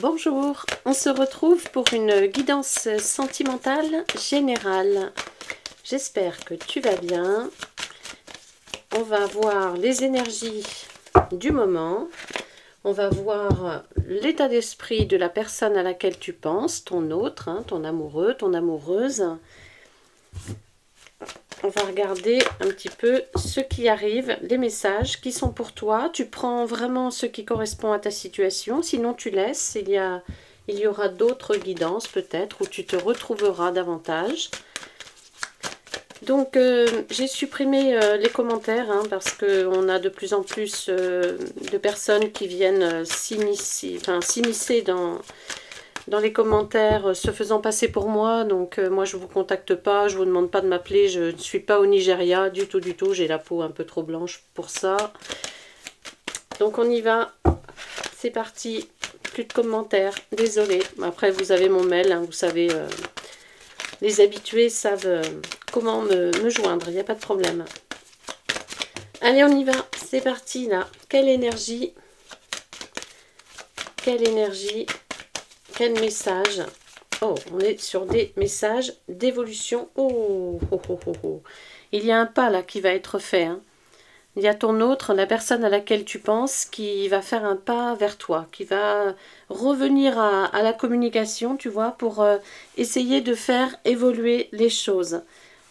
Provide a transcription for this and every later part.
Bonjour, on se retrouve pour une guidance sentimentale générale. J'espère que tu vas bien. On va voir les énergies du moment. On va voir l'état d'esprit de la personne à laquelle tu penses, ton autre, ton amoureux, ton amoureuse. On va regarder un petit peu ce qui arrive, les messages qui sont pour toi. Tu prends vraiment ce qui correspond à ta situation, sinon tu laisses. Il y aura d'autres guidances peut-être où tu te retrouveras davantage. Donc j'ai supprimé les commentaires parce qu'on a de plus en plus de personnes qui viennent s'immiscer dans les commentaires, se faisant passer pour moi. Donc moi je ne vous contacte pas, je ne vous demande pas de m'appeler, je ne suis pas au Nigeria du tout, j'ai la peau un peu trop blanche pour ça. Donc on y va, c'est parti, plus de commentaires, désolé. Après vous avez mon mail, vous savez, les habitués savent comment me joindre, il n'y a pas de problème. Allez on y va, c'est parti là, quelle énergie, quel message. Oh, on est sur des messages d'évolution. Oh, oh, oh, oh, oh. Il y a un pas là qui va être fait. Il y a ton autre, la personne à laquelle tu penses, qui va faire un pas vers toi, qui va revenir à la communication, tu vois, pour essayer de faire évoluer les choses.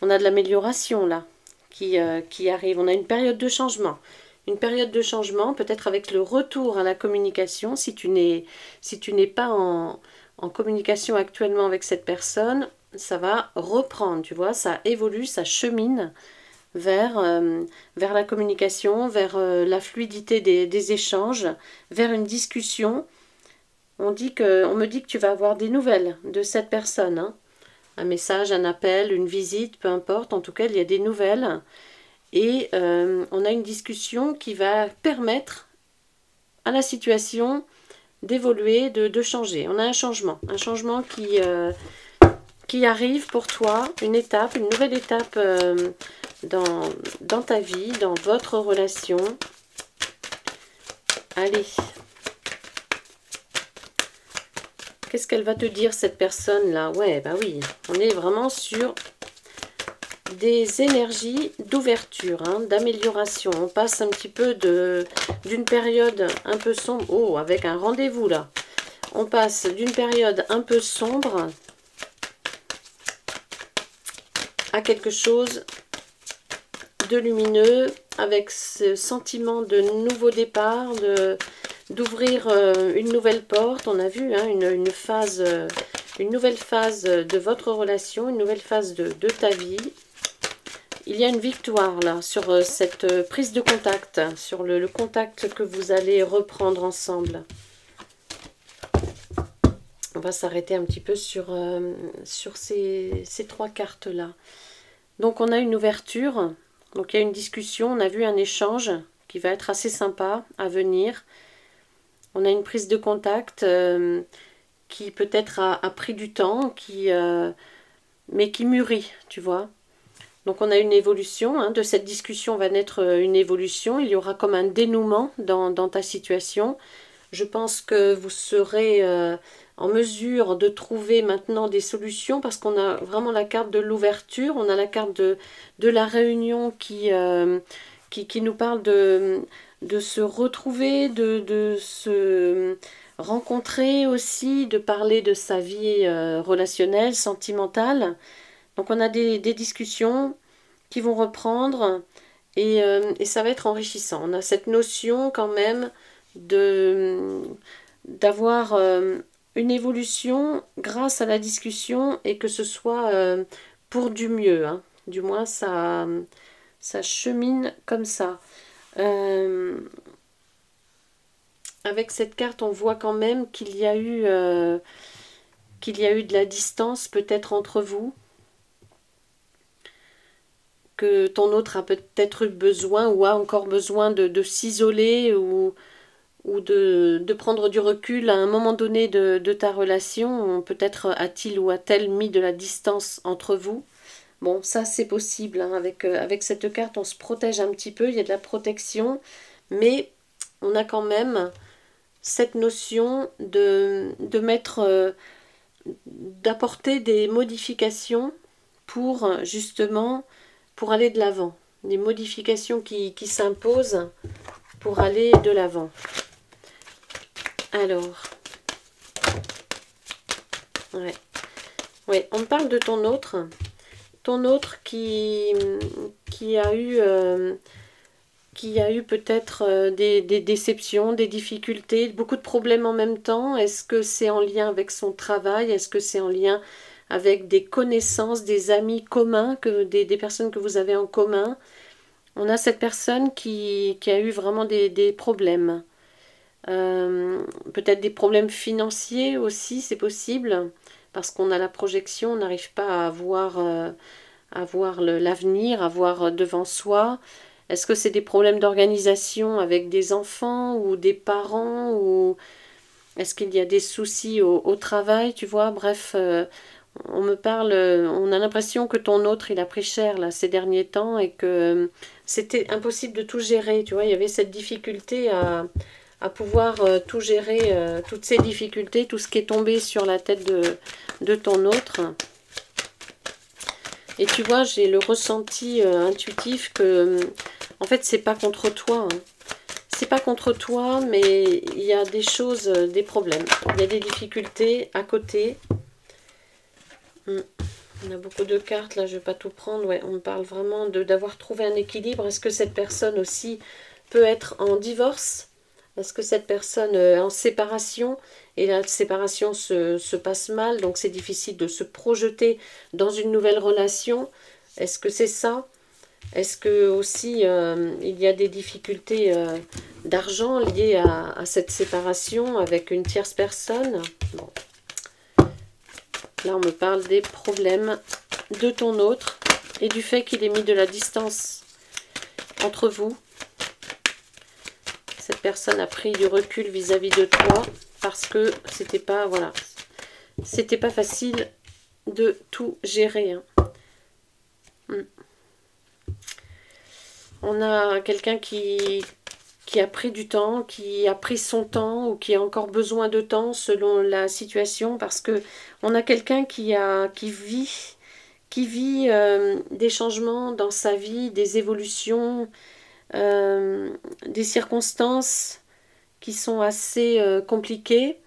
On a de l'amélioration là qui arrive. On a une période de changement. Une période de changement, peut-être avec le retour à la communication, si tu n'es pas en communication actuellement avec cette personne, ça va reprendre, tu vois, ça évolue, ça chemine vers la communication, vers la fluidité des échanges, vers une discussion. On me dit que tu vas avoir des nouvelles de cette personne, un message, un appel, une visite, peu importe, en tout cas il y a des nouvelles. Et on a une discussion qui va permettre à la situation d'évoluer, de changer. On a un changement qui arrive pour toi, une nouvelle étape dans ta vie, dans votre relation. Allez. Qu'est-ce qu'elle va te dire cette personne-là? Ouais, bah oui, on est vraiment sur des énergies d'ouverture, d'amélioration. On passe un petit peu d'une période un peu sombre. Oh, avec un rendez-vous là. On passe d'une période un peu sombre à quelque chose de lumineux, avec ce sentiment de nouveau départ, d'ouvrir une nouvelle porte. On a vu une nouvelle phase de votre relation, une nouvelle phase de ta vie. Il y a une victoire là sur cette prise de contact, sur le contact que vous allez reprendre ensemble. On va s'arrêter un petit peu sur ces trois cartes là. Donc on a une ouverture, donc il y a une discussion, on a vu un échange qui va être assez sympa à venir. On a une prise de contact qui peut-être a pris du temps, mais qui mûrit, tu vois. Donc on a une évolution, de cette discussion va naître une évolution, il y aura comme un dénouement dans ta situation. Je pense que vous serez en mesure de trouver maintenant des solutions parce qu'on a vraiment la carte de l'ouverture, on a la carte de la réunion qui nous parle de se retrouver, de se rencontrer aussi, de parler de sa vie relationnelle, sentimentale. Donc on a des discussions qui vont reprendre et ça va être enrichissant. On a cette notion quand même d'avoir une évolution grâce à la discussion et que ce soit pour du mieux. Du moins ça chemine comme ça. Avec cette carte on voit quand même qu'il y a eu de la distance peut-être entre vous, que ton autre a peut-être eu besoin ou a encore besoin de s'isoler ou de prendre du recul à un moment donné de ta relation. Peut-être a-t-il ou a-t-elle mis de la distance entre vous. Bon, ça c'est possible. Avec cette carte, on se protège un petit peu, il y a de la protection, mais on a quand même cette notion de mettre, d'apporter des modifications pour justement, pour aller de l'avant. Des modifications qui s'imposent pour aller de l'avant. Alors, ouais, on me parle de ton autre qui a eu peut-être des déceptions, des difficultés, beaucoup de problèmes en même temps. Est-ce que c'est en lien avec son travail? Est-ce que c'est en lien avec des connaissances, des amis communs, des personnes que vous avez en commun? On a cette personne qui a eu vraiment des problèmes. Peut-être des problèmes financiers aussi, c'est possible, parce qu'on a la projection, on n'arrive pas à voir l'avenir, à voir devant soi. Est-ce que c'est des problèmes d'organisation avec des enfants ou des parents, ou est-ce qu'il y a des soucis au travail, tu vois? Bref, on me parle, on a l'impression que ton autre, il a pris cher là ces derniers temps et que c'était impossible de tout gérer, tu vois? Il y avait cette difficulté à pouvoir tout gérer, toutes ces difficultés, tout ce qui est tombé sur la tête de ton autre. Et tu vois, j'ai le ressenti intuitif que, en fait, c'est pas contre toi. Hein. C'est pas contre toi, mais il y a des choses, des problèmes. Il y a des difficultés à côté. On a beaucoup de cartes, là, je vais pas tout prendre. Ouais, on me parle vraiment d'avoir trouvé un équilibre. Est-ce que cette personne aussi peut être en divorce? Est-ce que cette personne est en séparation? Et la séparation se passe mal, donc c'est difficile de se projeter dans une nouvelle relation. Est-ce que c'est ça? Est-ce que aussi il y a des difficultés d'argent liées à cette séparation avec une tierce personne? Bon. Là, on me parle des problèmes de ton autre et du fait qu'il ait mis de la distance entre vous. Cette personne a pris du recul vis-à-vis de toi parce que c'était pas, voilà, c'était pas facile de tout gérer. Hein. On a quelqu'un qui a pris du temps, qui a pris son temps ou qui a encore besoin de temps selon la situation, parce que on a quelqu'un qui vit des changements dans sa vie, des évolutions, des circonstances qui sont assez compliquées.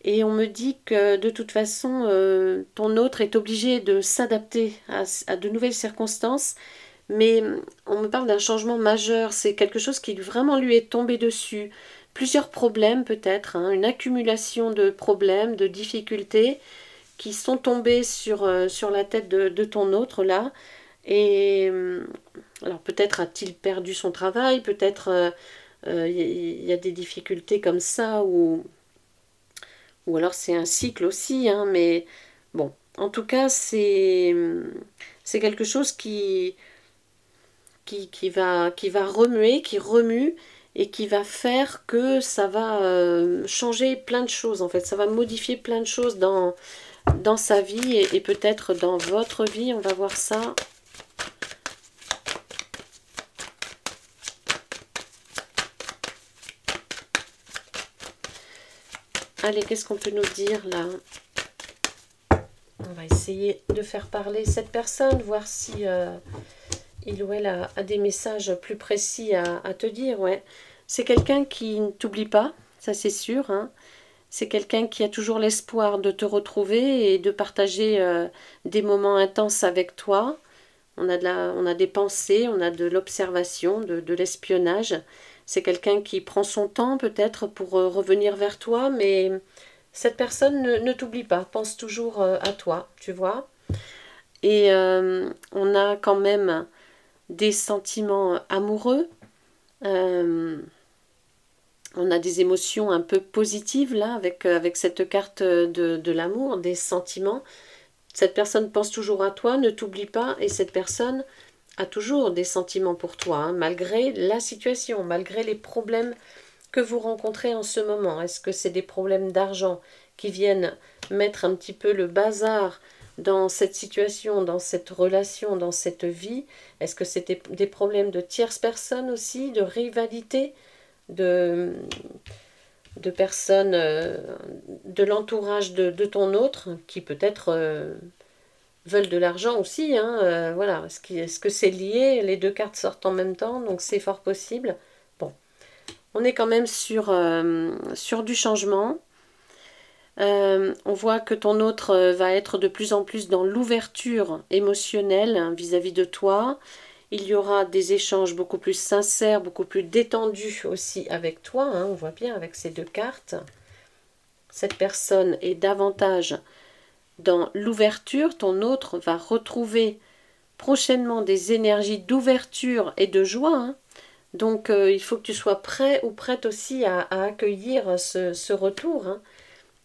Et on me dit que de toute façon, ton autre est obligé de s'adapter à de nouvelles circonstances. Mais on me parle d'un changement majeur, c'est quelque chose qui vraiment lui est tombé dessus. Plusieurs problèmes peut-être, hein, une accumulation de problèmes, de difficultés qui sont tombés sur la tête de ton autre là. Et alors peut-être a-t-il perdu son travail, peut-être il y a des difficultés comme ça, ou alors c'est un cycle aussi, hein, mais bon, en tout cas c'est quelque chose qui va remuer, qui remue et qui va faire que ça va changer plein de choses en fait. Ça va modifier plein de choses dans sa vie et peut-être dans votre vie. On va voir ça. Allez, qu'est-ce qu'on peut nous dire là? On va essayer de faire parler cette personne, voir si... il ou elle a des messages plus précis à te dire, ouais. C'est quelqu'un qui ne t'oublie pas, ça c'est sûr. Hein. C'est quelqu'un qui a toujours l'espoir de te retrouver et de partager des moments intenses avec toi. On a des pensées, on a de l'observation, de l'espionnage. C'est quelqu'un qui prend son temps peut-être pour revenir vers toi, mais cette personne ne t'oublie pas, pense toujours à toi, tu vois. Et on a quand même des sentiments amoureux, on a des émotions un peu positives là avec cette carte de l'amour, des sentiments. Cette personne pense toujours à toi, ne t'oublie pas, et cette personne a toujours des sentiments pour toi, hein, malgré la situation, malgré les problèmes que vous rencontrez en ce moment. Est-ce que c'est des problèmes d'argent qui viennent mettre un petit peu le bazar dans cette situation, dans cette relation, dans cette vie? Est-ce que c'était des problèmes de tierces personnes aussi, de rivalité, de de personnes de l'entourage de ton autre qui peut-être veulent de l'argent aussi. Hein, voilà, est-ce que c'est lié? Les deux cartes sortent en même temps, donc c'est fort possible. Bon, on est quand même sur du changement. On voit que ton autre va être de plus en plus dans l'ouverture émotionnelle hein, vis-à-vis de toi. Il y aura des échanges beaucoup plus sincères, beaucoup plus détendus aussi avec toi. Hein, on voit bien avec ces deux cartes. Cette personne est davantage dans l'ouverture. Ton autre va retrouver prochainement des énergies d'ouverture et de joie. Hein. Donc il faut que tu sois prêt ou prête aussi à accueillir ce retour. Hein.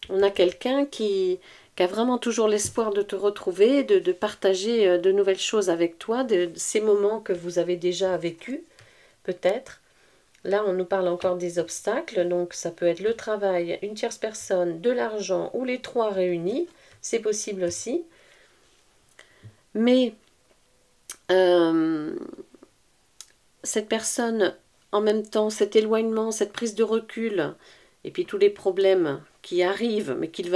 On a quelqu'un qui a vraiment toujours l'espoir de te retrouver, de partager de nouvelles choses avec toi, de ces moments que vous avez déjà vécus, peut-être. Là, on nous parle encore des obstacles, donc ça peut être le travail, une tierce personne, de l'argent ou les trois réunis, c'est possible aussi. Mais cette personne, en même temps, cet éloignement, cette prise de recul, et puis tous les problèmes qui arrivent, mais qu'il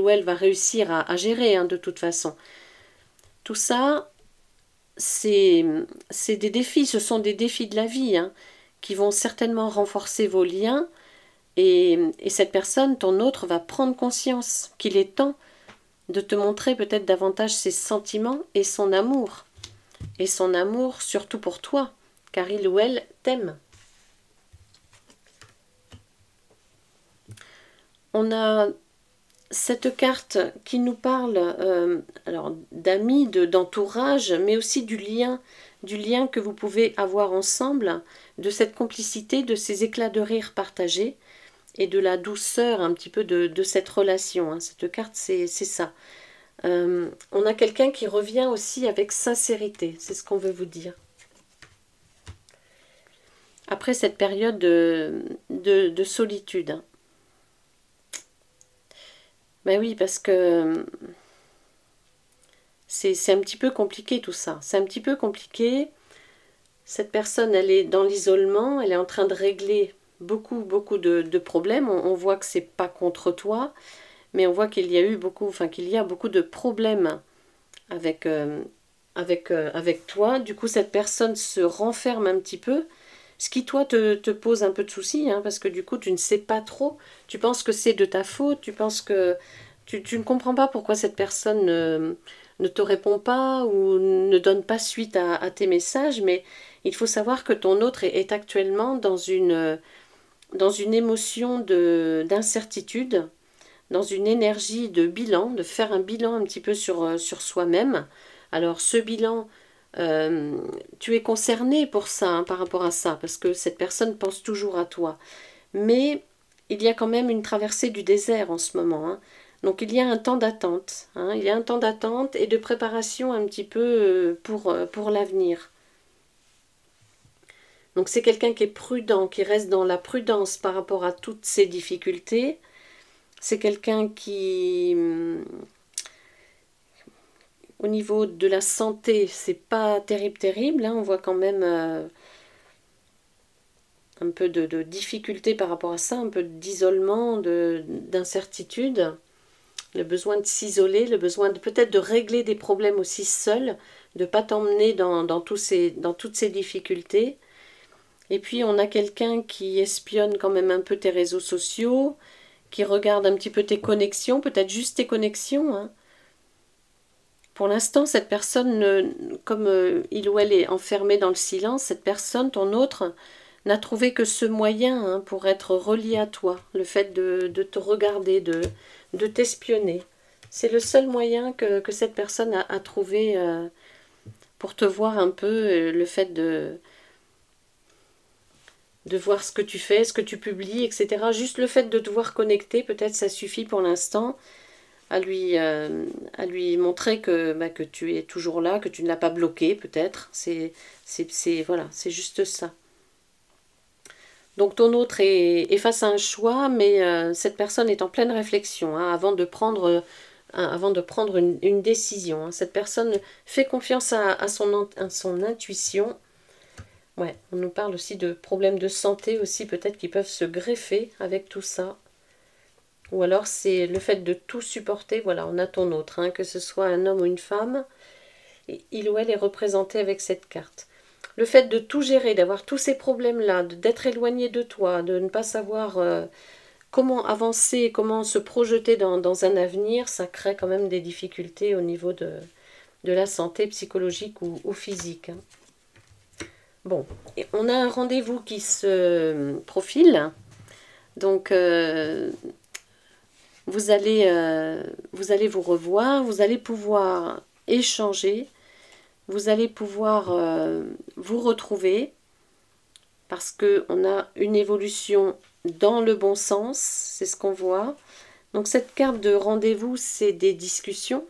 ou elle va réussir à gérer hein, de toute façon. Tout ça, c'est des défis, ce sont des défis de la vie hein, qui vont certainement renforcer vos liens. Et cette personne, ton autre, va prendre conscience qu'il est temps de te montrer peut-être davantage ses sentiments et son amour. Et son amour surtout pour toi, car il ou elle t'aime. On a cette carte qui nous parle alors d'amis, d'entourage, mais aussi du lien que vous pouvez avoir ensemble, de cette complicité, de ces éclats de rire partagés et de la douceur un petit peu de cette relation. Hein. Cette carte, c'est ça. On a quelqu'un qui revient aussi avec sincérité, c'est ce qu'on veut vous dire. Après cette période de solitude. Hein. Ben oui, parce que c'est un petit peu compliqué tout ça. C'est un petit peu compliqué. Cette personne, elle est dans l'isolement, elle est en train de régler beaucoup de problèmes. On voit que c'est pas contre toi, mais on voit qu'il y a eu beaucoup, enfin qu'il y a beaucoup de problèmes avec toi. Du coup, cette personne se renferme un petit peu, ce qui toi te pose un peu de soucis, hein, parce que du coup, tu ne sais pas trop. Tu penses que c'est de ta faute, tu penses que tu ne comprends pas pourquoi cette personne ne te répond pas ou ne donne pas suite à tes messages, mais il faut savoir que ton autre est actuellement dans une émotion d'incertitude, dans une énergie de bilan, de faire un bilan un petit peu sur soi-même. Alors ce bilan, tu es concerné pour ça, hein, par rapport à ça, parce que cette personne pense toujours à toi. Mais il y a quand même une traversée du désert en ce moment. Hein. Donc il y a un temps d'attente. Hein, il y a un temps d'attente et de préparation un petit peu pour l'avenir. Donc c'est quelqu'un qui est prudent, qui reste dans la prudence par rapport à toutes ces difficultés. C'est quelqu'un qui, au niveau de la santé, c'est pas terrible. Hein, on voit quand même un peu de difficulté par rapport à ça, un peu d'isolement, d'incertitude, le besoin de s'isoler, le besoin peut-être de régler des problèmes aussi seul, de ne pas t'emmener dans toutes ces difficultés. Et puis on a quelqu'un qui espionne quand même un peu tes réseaux sociaux, qui regarde un petit peu tes connexions, peut-être juste tes connexions. Hein. Pour l'instant, cette personne, comme il ou elle est enfermé dans le silence, cette personne, ton autre, n'a trouvé que ce moyen hein, pour être relié à toi, le fait de te regarder, de t'espionner. C'est le seul moyen que cette personne a trouvé pour te voir un peu, le fait de voir ce que tu fais, ce que tu publies, etc. Juste le fait de te voir connecté, peut-être ça suffit pour l'instant à lui montrer que tu es toujours là, que tu ne l'as pas bloqué, peut-être. Voilà, c'est juste ça. Donc ton autre est face à un choix, mais cette personne est en pleine réflexion hein, avant de prendre une décision. Hein. Cette personne fait confiance à son intuition. Ouais, on nous parle aussi de problèmes de santé aussi, peut-être qui peuvent se greffer avec tout ça. Ou alors c'est le fait de tout supporter, voilà, on a ton autre, hein, que ce soit un homme ou une femme, et il ou elle est représenté avec cette carte. Le fait de tout gérer, d'avoir tous ces problèmes-là, d'être éloigné de toi, de ne pas savoir comment avancer, comment se projeter dans un avenir, ça crée quand même des difficultés au niveau de la santé psychologique ou physique. Hein. Bon, et on a un rendez-vous qui se profile, donc vous allez vous revoir, vous allez pouvoir échanger, vous allez pouvoir vous retrouver, parce qu'on a une évolution dans le bon sens, c'est ce qu'on voit. Donc cette carte de rendez-vous, c'est des discussions.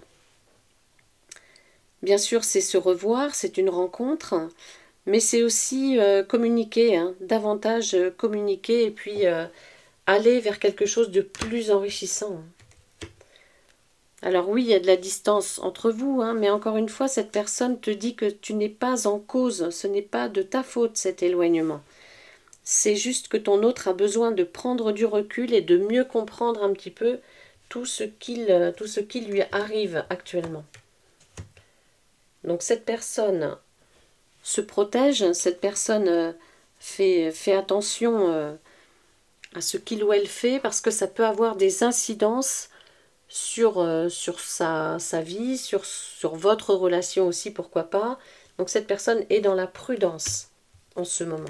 Bien sûr, c'est se revoir, c'est une rencontre, mais c'est aussi communiquer, hein, davantage communiquer et puis aller vers quelque chose de plus enrichissant. Alors oui, il y a de la distance entre vous, hein, mais encore une fois, cette personne te dit que tu n'es pas en cause, ce n'est pas de ta faute cet éloignement. C'est juste que ton autre a besoin de prendre du recul et de mieux comprendre un petit peu tout ce qui lui arrive actuellement. Donc cette personne se protège, cette personne fait attention à ce qu'il ou elle fait parce que ça peut avoir des incidences sur sa vie, sur votre relation aussi, pourquoi pas. Donc cette personne est dans la prudence en ce moment,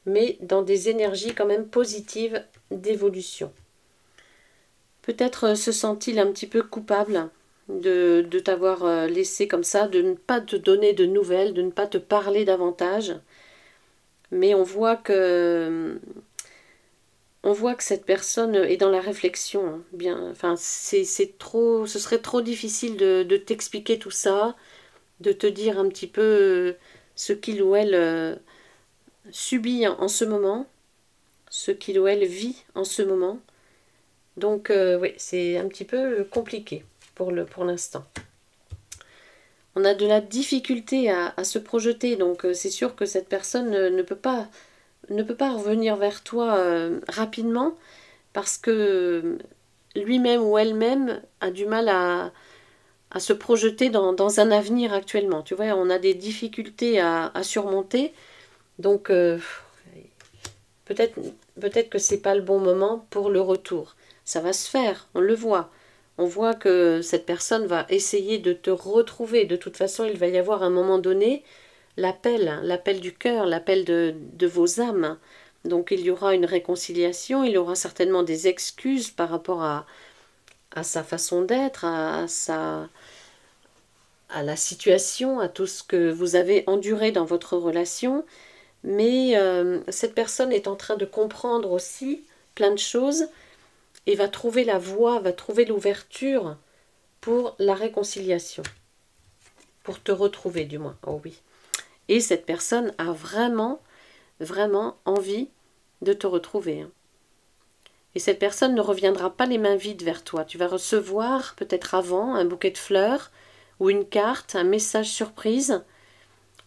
mais dans des énergies quand même positives d'évolution. Peut-être se sent-il un petit peu coupable de t'avoir laissé comme ça, de ne pas te donner de nouvelles, de ne pas te parler davantage. Mais on voit que cette personne est dans la réflexion. Hein. Bien, enfin, c'est trop, ce serait trop difficile de t'expliquer tout ça, de te dire un petit peu ce qu'il ou elle subit en ce moment, ce qu'il ou elle vit en ce moment. Donc oui, c'est un petit peu compliqué pour l'instant. On a de la difficulté à se projeter, donc c'est sûr que cette personne ne peut pas revenir vers toi rapidement parce que lui-même ou elle-même a du mal à se projeter dans un avenir actuellement. Tu vois, on a des difficultés à surmonter, donc peut-être que c'est pas le bon moment pour le retour. Ça va se faire, on le voit. On voit que cette personne va essayer de te retrouver. De toute façon, il va y avoir un moment donné l'appel du cœur, l'appel de vos âmes. Donc il y aura une réconciliation, il y aura certainement des excuses par rapport à sa façon d'être, à la situation, à tout ce que vous avez enduré dans votre relation. Mais cette personne est en train de comprendre aussi plein de choses et va trouver la voie, va trouver l'ouverture pour la réconciliation. Pour te retrouver du moins, oh oui. Et cette personne a vraiment, vraiment envie de te retrouver. Hein. Et cette personne ne reviendra pas les mains vides vers toi. Tu vas recevoir peut-être avant un bouquet de fleurs ou une carte, un message surprise.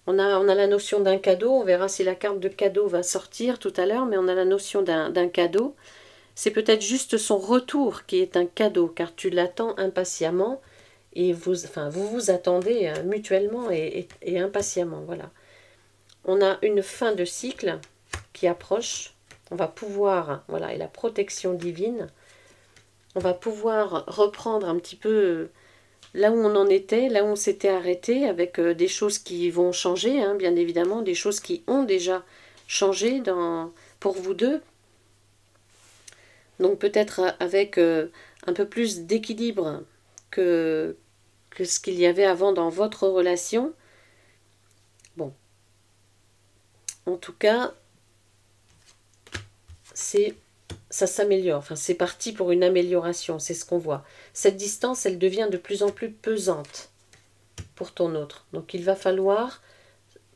On a la notion d'un cadeau, on verra si la carte de cadeau va sortir tout à l'heure, mais on a la notion d'un cadeau. C'est peut-être juste son retour qui est un cadeau, car tu l'attends impatiemment et vous vous attendez mutuellement et impatiemment. Voilà. On a une fin de cycle qui approche. On va pouvoir, voilà, et la protection divine, on va pouvoir reprendre un petit peu là où on en était, là où on s'était arrêté, avec des choses qui vont changer, hein, bien évidemment, des choses qui ont déjà changé pour vous deux. Donc peut-être avec un peu plus d'équilibre que ce qu'il y avait avant dans votre relation. Bon. En tout cas, ça s'améliore. Enfin, c'est parti pour une amélioration, c'est ce qu'on voit. Cette distance, elle devient de plus en plus pesante pour ton autre. Donc il va falloir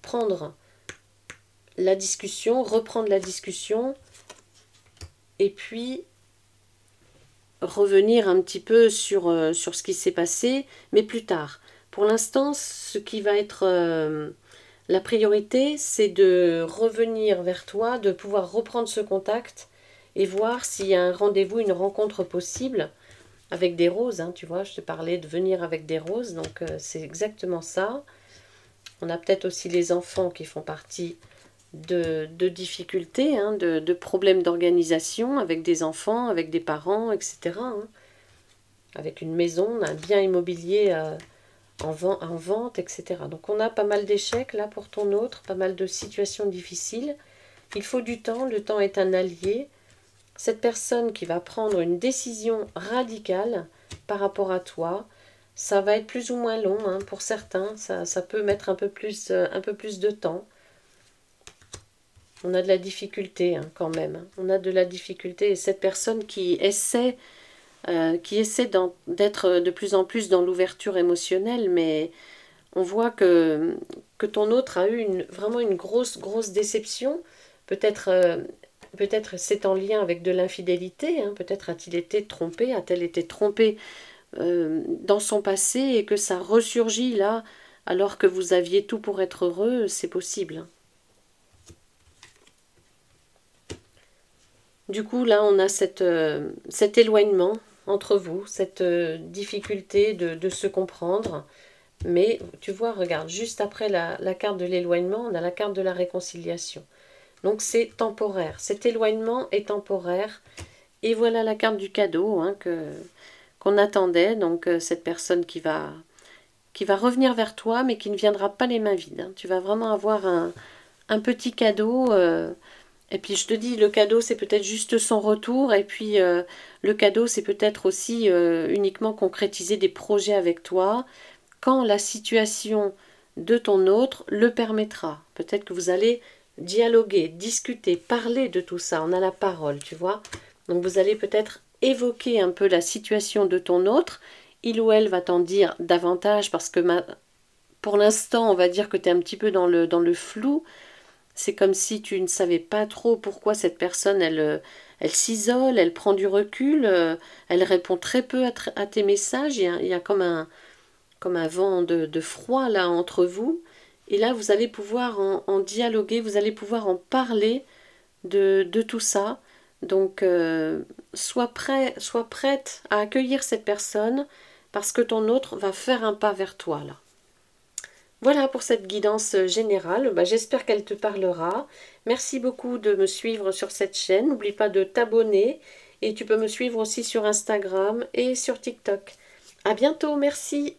prendre la discussion, reprendre la discussion, et puis revenir un petit peu sur ce qui s'est passé, mais plus tard. Pour l'instant, ce qui va être La priorité, c'est de revenir vers toi, de pouvoir reprendre ce contact et voir s'il y a un rendez-vous, une rencontre possible avec des roses. Hein, tu vois, je te parlais de venir avec des roses, donc c'est exactement ça. On a peut-être aussi les enfants qui font partie de difficultés, hein, de problèmes d'organisation avec des enfants, avec des parents, etc. Hein. Avec une maison, un bien immobilier en vente, etc. Donc on a pas mal d'échecs là pour ton autre, pas mal de situations difficiles. Il faut du temps, le temps est un allié. Cette personne qui va prendre une décision radicale par rapport à toi, ça va être plus ou moins long hein, pour certains, ça peut mettre un peu plus de temps. On a de la difficulté hein, quand même, on a de la difficulté et cette personne qui essaie d'être de plus en plus dans l'ouverture émotionnelle, mais on voit que ton autre a eu vraiment une grosse déception. Peut-être c'est en lien avec de l'infidélité, hein, peut-être a-t-il été trompé, a-t-elle été trompée dans son passé et que ça ressurgit là, alors que vous aviez tout pour être heureux, c'est possible. Du coup, là, on a cet éloignement entre vous, cette difficulté de se comprendre. Mais tu vois, regarde, juste après la carte de l'éloignement, on a la carte de la réconciliation. Donc c'est temporaire. Cet éloignement est temporaire. Et voilà la carte du cadeau hein, qu'on attendait. Donc cette personne qui va revenir vers toi, mais qui ne viendra pas les mains vides. Hein. Tu vas vraiment avoir un petit cadeau. Et puis je te dis, le cadeau c'est peut-être juste son retour. Et puis le cadeau c'est peut-être aussi uniquement concrétiser des projets avec toi. Quand la situation de ton autre le permettra. Peut-être que vous allez dialoguer, discuter, parler de tout ça. On a la parole, tu vois. Donc vous allez peut-être évoquer un peu la situation de ton autre. Il ou elle va t'en dire davantage parce que pour l'instant, on va dire que tu es un petit peu dans le flou. C'est comme si tu ne savais pas trop pourquoi cette personne, elle s'isole, elle prend du recul, elle répond très peu à tes messages. Il y a comme un vent de froid là entre vous. Et là, vous allez pouvoir en dialoguer, vous allez pouvoir en parler de tout ça. Donc, sois prête à accueillir cette personne parce que ton autre va faire un pas vers toi là. Voilà pour cette guidance générale. J'espère qu'elle te parlera. Merci beaucoup de me suivre sur cette chaîne. N'oublie pas de t'abonner et tu peux me suivre aussi sur Instagram et sur TikTok. À bientôt, merci.